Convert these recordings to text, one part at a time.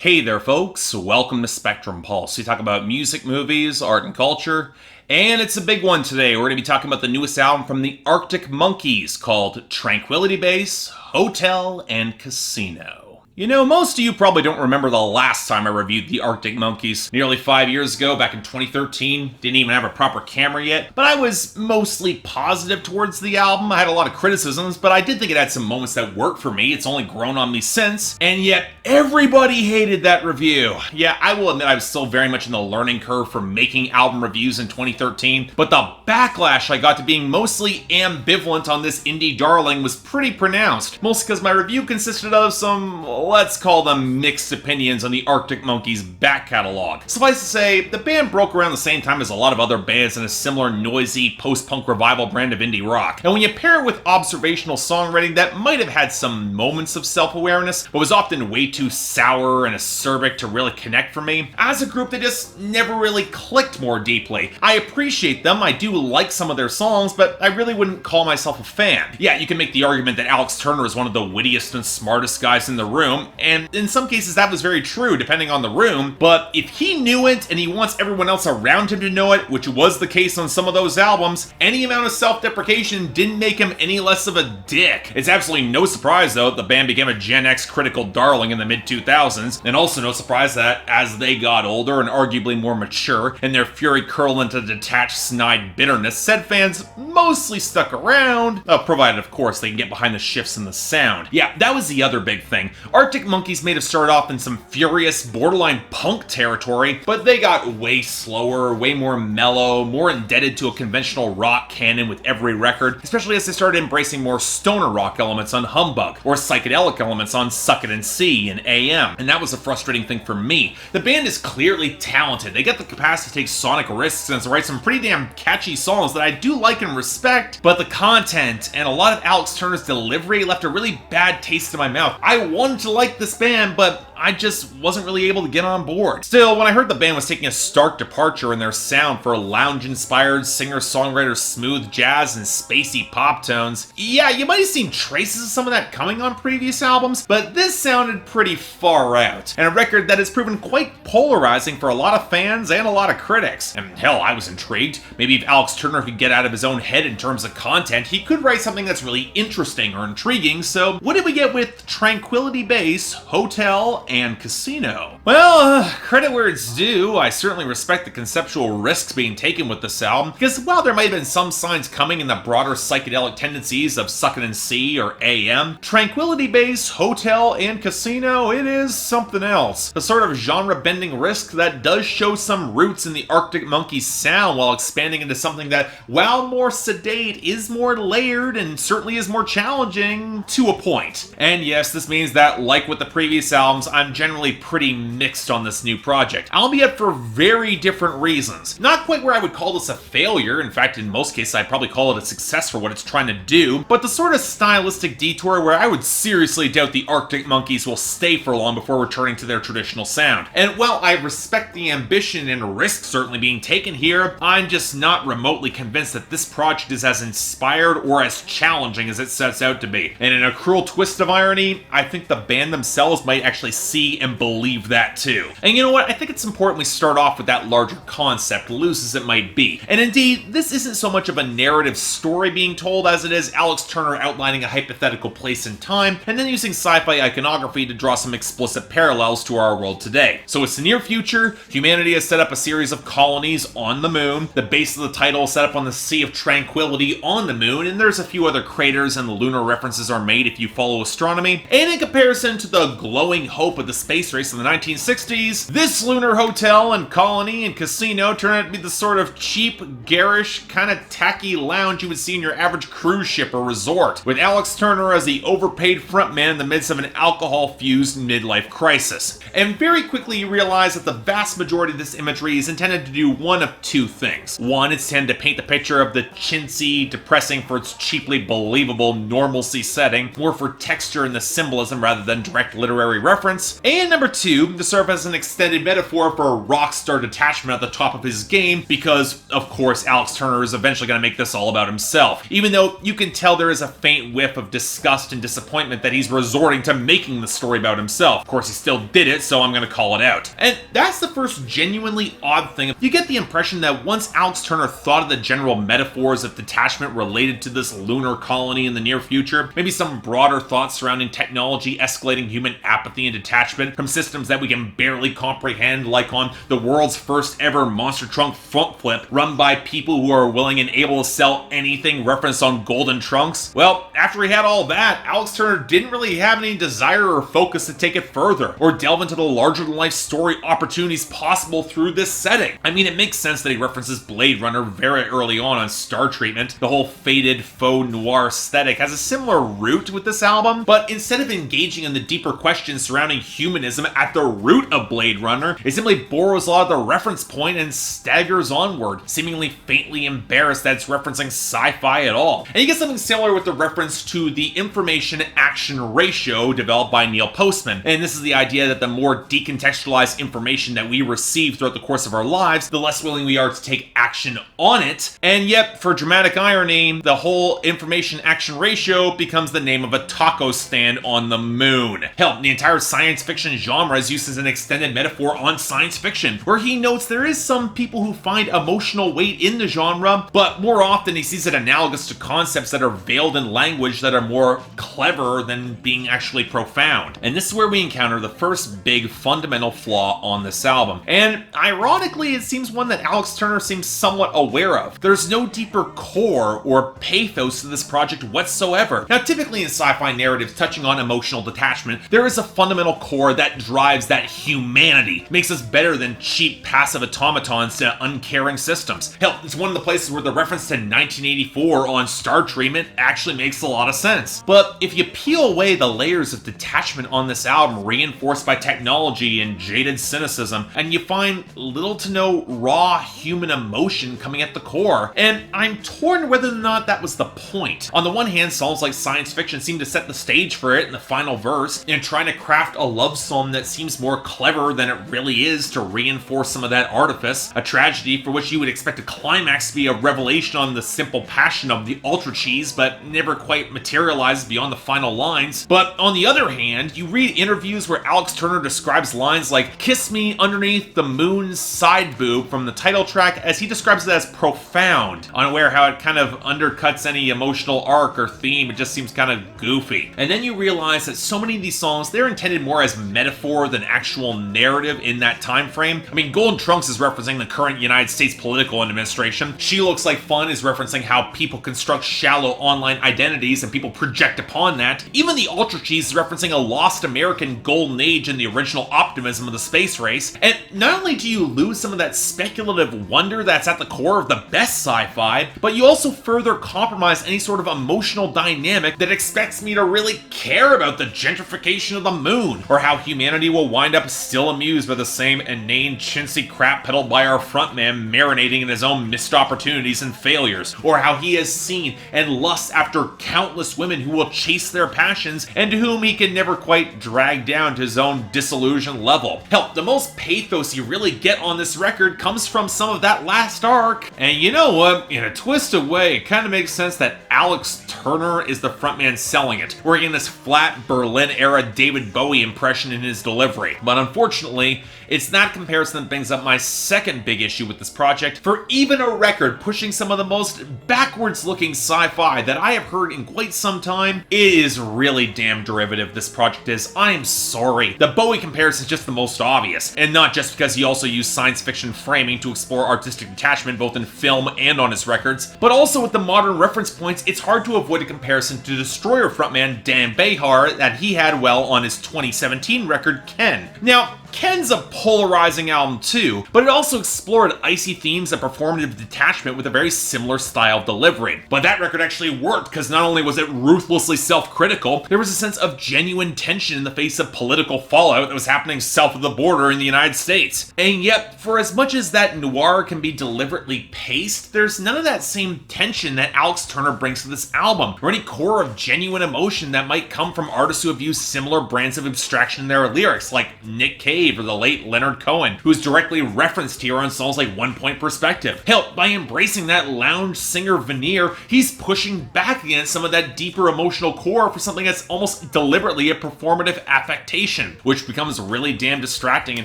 Hey there, folks. Welcome to Spectrum Pulse. We talk about music, movies, art, and culture. And it's a big one today. We're going to be talking about the newest album from the Arctic Monkeys called Tranquility Base, Hotel, and Casino. You know, most of you probably don't remember the last time I reviewed the Arctic Monkeys. Nearly 5 years ago, back in 2013. Didn't even have a proper camera yet. But I was mostly positive towards the album. I had a lot of criticisms, but I did think it had some moments that worked for me. It's only grown on me since. And yet, everybody hated that review. Yeah, I will admit I was still very much in the learning curve for making album reviews in 2013. But the backlash I got to being mostly ambivalent on this indie darling was pretty pronounced. Mostly because my review consisted of some, let's call them, mixed opinions on the Arctic Monkeys' back catalog. Suffice to say, the band broke around the same time as a lot of other bands in a similar noisy post-punk revival brand of indie rock. And when you pair it with observational songwriting that might have had some moments of self-awareness, but was often way too sour and acerbic to really connect for me, as a group they just never really clicked more deeply. I appreciate them, I do like some of their songs, but I really wouldn't call myself a fan. Yeah, you can make the argument that Alex Turner is one of the wittiest and smartest guys in the room, and in some cases that was very true depending on the room, but if he knew it and he wants everyone else around him to know it, which was the case on some of those albums, any amount of self-deprecation didn't make him any less of a dick. It's absolutely no surprise though that the band became a Gen X critical darling in the mid-2000s, and also no surprise that as they got older and arguably more mature, and their fury curled into detached snide bitterness, said fans mostly stuck around, provided of course they can get behind the shifts in the sound. Yeah, that was the other big thing. Arctic Monkeys may have started off in some furious, borderline punk territory, but they got way slower, way more mellow, more indebted to a conventional rock canon with every record, especially as they started embracing more stoner rock elements on Humbug, or psychedelic elements on Suck It and See and AM, and that was a frustrating thing for me. The band is clearly talented, they get the capacity to take sonic risks and to write some pretty damn catchy songs that I do like and respect, but the content and a lot of Alex Turner's delivery left a really bad taste in my mouth. I wanted to like this band, but I just wasn't really able to get on board. Still, when I heard the band was taking a stark departure in their sound for lounge-inspired singer-songwriter smooth jazz and spacey pop tones, yeah, you might have seen traces of some of that coming on previous albums, but this sounded pretty far out, and a record that has proven quite polarizing for a lot of fans and a lot of critics. And hell, I was intrigued. Maybe if Alex Turner could get out of his own head in terms of content, he could write something that's really interesting or intriguing, so what did we get with Tranquility Base, Hotel, and Casino? Well, credit where it's due, I certainly respect the conceptual risks being taken with this album, because while there might have been some signs coming in the broader psychedelic tendencies of Suck It and See or AM, Tranquility Base, Hotel, and Casino, it is something else. The sort of genre-bending risk that does show some roots in the Arctic Monkeys sound while expanding into something that, while more sedate, is more layered and certainly is more challenging to a point. And yes, this means that, like with the previous albums, I'm generally pretty mixed on this new project, albeit for very different reasons. Not quite where I would call this a failure, in fact in most cases I'd probably call it a success for what it's trying to do, but the sort of stylistic detour where I would seriously doubt the Arctic Monkeys will stay for long before returning to their traditional sound. And while I respect the ambition and risk certainly being taken here, I'm just not remotely convinced that this project is as inspired or as challenging as it sets out to be. And in a cruel twist of irony, I think the band themselves might actually see and believe that too. And you know what? I think it's important we start off with that larger concept, loose as it might be. And indeed, this isn't so much of a narrative story being told as it is Alex Turner outlining a hypothetical place and time, and then using sci-fi iconography to draw some explicit parallels to our world today. So it's the near future, humanity has set up a series of colonies on the moon, the base of the title is set up on the Sea of Tranquility on the moon, and there's a few other craters and lunar references are made if you follow astronomy, and in comparison to the glowing hope of the space race in the 1960s, this lunar hotel and colony and casino turn out to be the sort of cheap, garish, kind of tacky lounge you would see in your average cruise ship or resort, with Alex Turner as the overpaid frontman in the midst of an alcohol-fused midlife crisis. And very quickly you realize that the vast majority of this imagery is intended to do one of two things. One, it's intended to paint the picture of the chintzy, depressing for its cheaply believable normalcy setting, more for texture and the symbolism rather than direct literary reference, reference. And number 2, to serve as an extended metaphor for rock star detachment at the top of his game, because, of course, Alex Turner is eventually going to make this all about himself. Even though you can tell there is a faint whiff of disgust and disappointment that he's resorting to making the story about himself. Of course, he still did it, so I'm going to call it out. And that's the first genuinely odd thing. You get the impression that once Alex Turner thought of the general metaphors of detachment related to this lunar colony in the near future, maybe some broader thoughts surrounding technology escalating human apathy and detachment from systems that we can barely comprehend, like on the world's first ever monster trunk front flip run by people who are willing and able to sell anything referenced on golden trunks. Well, after he had all that, Alex Turner didn't really have any desire or focus to take it further, or delve into the larger-than-life story opportunities possible through this setting. I mean, it makes sense that he references Blade Runner very early on Star Treatment. The whole faded faux noir aesthetic has a similar root with this album, but instead of engaging in the deeper questions surrounding humanism at the root of Blade Runner, it simply borrows a lot of the reference point and staggers onward, seemingly faintly embarrassed that it's referencing sci-fi at all. And you get something similar with the reference to the information-action ratio developed by Neil Postman. And this is the idea that the more decontextualized information that we receive throughout the course of our lives, the less willing we are to take action on it. And yet, for dramatic irony, the whole information-action ratio becomes the name of a taco stand on the moon. Hell, the entire science fiction genre is used as an extended metaphor on science fiction, where he notes there is some people who find emotional weight in the genre, but more often he sees it analogous to concepts that are veiled in language that are more clever than being actually profound. And this is where we encounter the first big fundamental flaw on this album. And ironically, it seems one that Alex Turner seems somewhat aware of. There's no deeper core or pathos to this project whatsoever. Now, typically in sci-fi narratives touching on emotional detachment, there is a fundamental core that drives that humanity, makes us better than cheap passive automatons to uncaring systems. Hell, it's one of the places where the reference to 1984 on Star Treatment actually makes a lot of sense. But if you peel away the layers of detachment on this album reinforced by technology and jaded cynicism, and you find little to no raw human emotion coming at the core, and I'm torn whether or not that was the point. On the one hand, songs like science fiction seem to set the stage for it in the final verse, and trying to craft a love song that seems more clever than it really is to reinforce some of that artifice, a tragedy for which you would expect a climax to be a revelation on the simple passion of the Ultracheese, but never quite materializes beyond the final lines. But on the other hand, you read interviews where Alex Turner describes lines like "kiss me underneath the moon's side boob" from the title track, as he describes it as profound, unaware how it kind of undercuts any emotional arc or theme. It just seems kind of goofy. And then you realize that so many of these songs, they're intended more as metaphor than actual narrative in that time frame. I mean, Golden Trunks is referencing the current United States political administration. She Looks Like Fun is referencing how people construct shallow online identities and people project upon that. Even the Ultracheese is referencing a lost American golden age in the original optimism of the space race. And not only do you lose some of that speculative wonder that's at the core of the best sci-fi, but you also further compromise any sort of emotional dynamic that expects me to really care about the gentrification of the moon, or how humanity will wind up still amused by the same inane chintzy crap peddled by our frontman marinating in his own missed opportunities and failures, or how he has seen and lusts after countless women who will chase their passions and to whom he can never quite drag down to his own disillusion level. Hell, the most pathos you really get on this record comes from some of that last arc. And you know what? In a twisted way, it kind of makes sense that Alex Turner is the frontman selling it, working this flat Berlin-era David Bowie impression in his delivery. But unfortunately, it's that comparison that brings up my second big issue with this project. For even a record pushing some of the most backwards-looking sci-fi that I have heard in quite some time, it is really damn derivative, this project is. I am sorry. The Bowie comparison is just the most obvious, and not just because he also used science fiction framing to explore artistic detachment both in film and on his records, but also with the modern reference points, it's hard to avoid a comparison to Destroyer frontman Dan Behar that he had, well, on his 2017 record, Ken. Now, Ken's a polarizing album too, but it also explored icy themes of performative detachment with a very similar style of delivery. But that record actually worked because not only was it ruthlessly self-critical, there was a sense of genuine tension in the face of political fallout that was happening south of the border in the United States. And yet, for as much as that noir can be deliberately paced, there's none of that same tension that Alex Turner brings to this album, or any core of genuine emotion that might come from artists who have used similar brands of abstraction in their lyrics, like Nick Cave or the late Leonard Cohen, who is directly referenced here on songs like 1 Point Perspective. Hell, by embracing that lounge singer veneer, he's pushing back against some of that deeper emotional core for something that's almost deliberately a performative affectation, which becomes really damn distracting in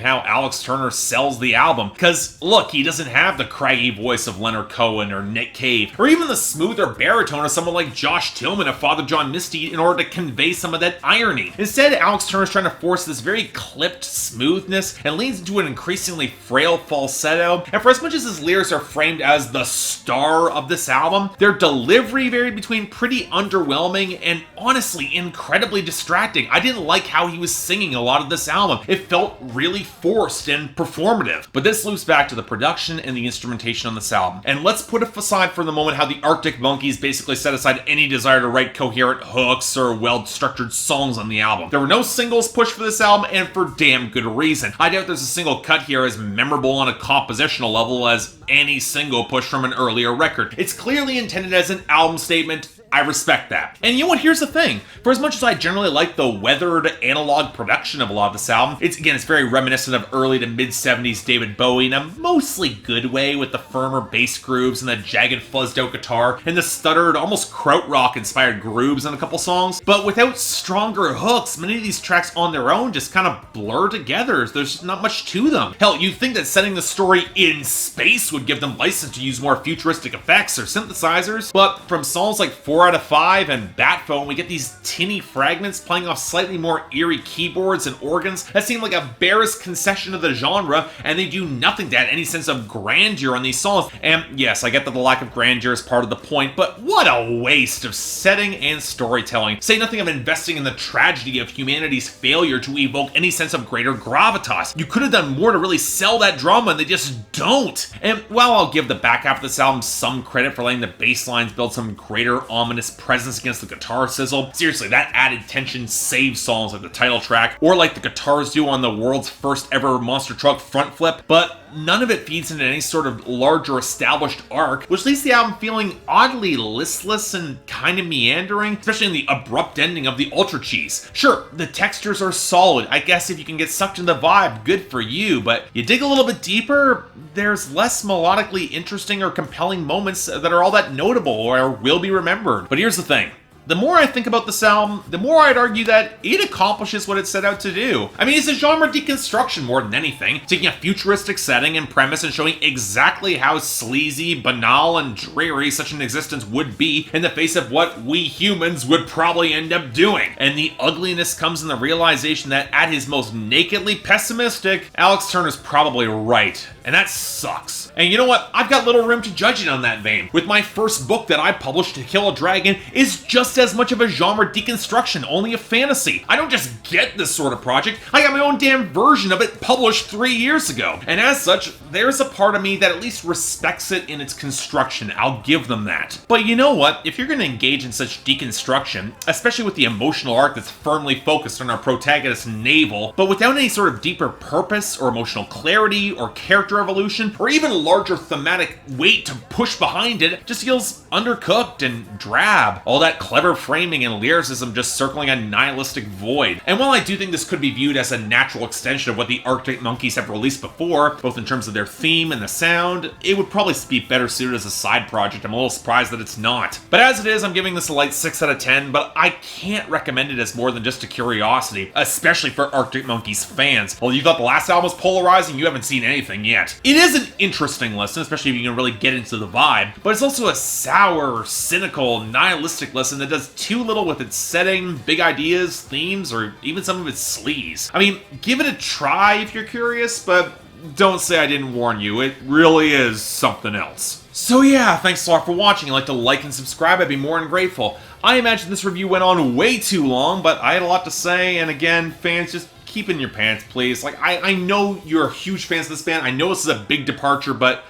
how Alex Turner sells the album. Because, look, he doesn't have the craggy voice of Leonard Cohen or Nick Cave, or even the smoother baritone of someone like Josh Tillman of Father John Misty in order to convey some of that irony. Instead, Alex Turner is trying to force this very clipped smoothness and leans into an increasingly frail falsetto. And for as much as his lyrics are framed as the star of this album, their delivery varied between pretty underwhelming and honestly incredibly distracting. I didn't like how he was singing a lot of this album. It felt really forced and performative. But this loops back to the production and the instrumentation on this album. And let's put aside for the moment how the Arctic Monkeys basically set aside any desire to write coherent hooks or well-structured songs on the album. There were no singles pushed for this album, and for damn good reason. I doubt there's a single cut here as memorable on a compositional level as any single push from an earlier record. It's clearly intended as an album statement. I respect that. And you know what, here's the thing. For as much as I generally like the weathered analog production of a lot of this album, it's very reminiscent of early to mid-70s David Bowie in a mostly good way, with the firmer bass grooves and the jagged fuzzed out guitar and the stuttered, almost krautrock inspired grooves on a couple songs. But without stronger hooks, many of these tracks on their own just kind of blur together. There's just not much to them. Hell, you'd think that setting the story in space would give them license to use more futuristic effects or synthesizers, but from songs like 4 Out of 5 and Bat Phone, we get these tinny fragments playing off slightly more eerie keyboards and organs that seem like a barest concession of the genre, and they do nothing to add any sense of grandeur on these songs. And yes, I get that the lack of grandeur is part of the point, but what a waste of setting and storytelling. Say nothing of investing in the tragedy of humanity's failure to evoke any sense of greater gravitas. You could have done more to really sell that drama, and they just don't. And while I'll give the back half of this album some credit for letting the bass lines build some greater ominous presence against the guitar sizzle, seriously, that added tension saves songs like the title track, or like the guitars do on the world's first ever monster truck front flip, but none of it feeds into any sort of larger established arc, which leaves the album feeling oddly listless and kind of meandering, especially in the abrupt ending of the Ultracheese. Sure, the textures are solid. I guess if you can get sucked in the vibe, good for you, but you dig a little bit deeper, there's less melodically interesting or compelling moments that are all that notable or will be remembered. But here's the thing. The more I think about this album, the more I'd argue that it accomplishes what it set out to do. I mean, it's a genre deconstruction more than anything, taking a futuristic setting and premise and showing exactly how sleazy, banal, and dreary such an existence would be in the face of what we humans would probably end up doing. And the ugliness comes in the realization that at his most nakedly pessimistic, Alex Turner's probably right. And that sucks. And you know what? I've got little room to judge it on that vein. With my first book that I published, To Kill a Dragon, is just as much of a genre deconstruction, only a fantasy. I don't just get this sort of project, I got my own damn version of it published 3 years ago. And as such, there's a part of me that at least respects it in its construction. I'll give them that. But you know what? If you're going to engage in such deconstruction, especially with the emotional arc that's firmly focused on our protagonist's navel, but without any sort of deeper purpose or emotional clarity or character evolution, or even larger thematic weight to push behind it, just feels undercooked and drab. All that clever framing and lyricism just circling a nihilistic void. And while I do think this could be viewed as a natural extension of what the Arctic Monkeys have released before, both in terms of their theme and the sound, it would probably be better suited as a side project. I'm a little surprised that it's not. But as it is, I'm giving this a light 6 out of 10, but I can't recommend it as more than just a curiosity, especially for Arctic Monkeys fans. Well, you thought the last album was polarizing, you haven't seen anything yet. It is an interesting listen, especially if you can really get into the vibe, but it's also a sour, cynical, nihilistic listen that does too little with its setting, big ideas, themes, or even some of its sleaze. I mean, give it a try if you're curious, but don't say I didn't warn you. It really is something else. So yeah, thanks a lot for watching. I'd like to like and subscribe, I'd be more than grateful. I imagine this review went on way too long, but I had a lot to say, and again, fans, just keep it in your pants, please. Like, I know you're huge fans of this band. I know this is a big departure, but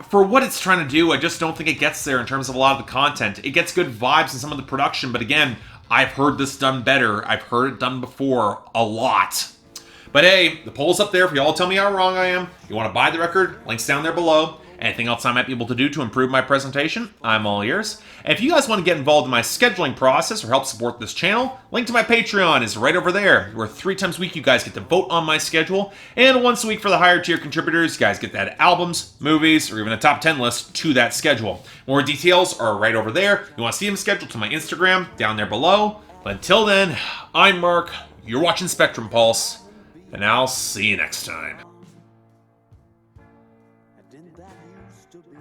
for what it's trying to do, I just don't think it gets there in terms of a lot of the content. It gets good vibes in some of the production, but again, I've heard this done better. I've heard it done before a lot. But hey, the poll's up there for y'all to tell me how wrong I am. You want to buy the record? Links down there below. Anything else I might be able to do to improve my presentation? I'm all ears. And if you guys want to get involved in my scheduling process or help support this channel, link to my Patreon is right over there, where 3 times a week you guys get to vote on my schedule, and once a week for the higher tier contributors, you guys get to add albums, movies, or even a top 10 list to that schedule. More details are right over there. You want to see them scheduled to my Instagram down there below. But until then, I'm Mark, you're watching Spectrum Pulse, and I'll see you next time. Didn't that used to be